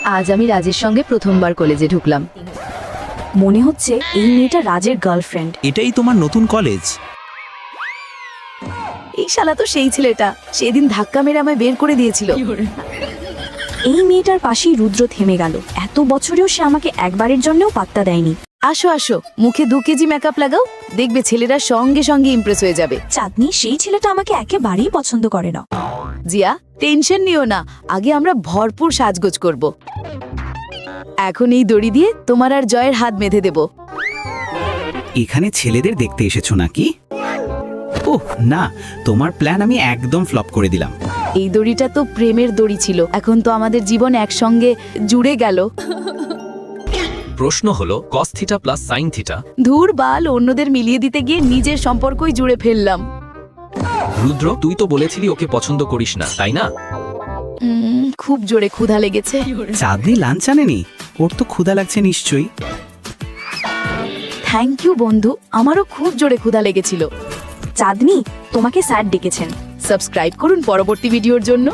আজ আমি রাজের সঙ্গে প্রথমবার কলেজে ঢুকলাম। মনে হচ্ছে এই মেয়েটা রাজের গার্লফ্রেন্ড। এটাই তোমার নতুন কলেজ? এই শালা তো সেই ছেলেটা সেদিন ধাক্কা মেরে আমায় বের করে দিয়েছিল। এই মেয়েটার পাশেই রুদ্র থেমে গেল। এত বছরেও সে আমাকে একবারের জন্যও পাত্তা দেয়নি। আসো আসো, মুখে 2 কেজি মেকআপ লাগাও, দেখবে ছেলেরা সঙ্গে সঙ্গে ইমপ্রেস হয়ে যাবে। চাঁদনি, সেই ছেলেটা আমাকে একেবারেই পছন্দ করে না। জিয়া, টেনশন নিও না, আগে আমরা ভরপুর সাজগোজ করব। এখন এই দড়ি দিয়ে তোমার আর জয়ের হাত বেঁধে দেব। এখানে ছেলেদের দেখতে এসেছো নাকি? ওহ না, তোমার প্ল্যান আমি একদম ফ্লপ করে দিলাম। এই দড়িটা তো প্রেমের দড়ি ছিল, এখন তো আমাদের জীবন একসঙ্গে জুড়ে গেল। প্রশ্ন হলো cos θ প্লাস sin θ। ধুর বাল, অন্যদের মিলিয়ে দিতে গিয়ে নিজের সম্পর্কই জুড়ে ফেললাম। রুদ্র, তুই তো বলেছিলি ওকে পছন্দ করিস না, তাই না? খুব জোরে ক্ষুধা লেগেছে। চাঁদনি লাঞ্চ আনেনি? ওর তো ক্ষুধা লাগছে নিশ্চয়ই। থ্যাংক ইউ বন্ধু, আমারও খুব জোরে ক্ষুধা লেগেছিল। চাঁদনি, তোমাকে স্যার ডেকেছেন। সাবস্ক্রাইব করুন পরবর্তী ভিডিওর জন্য।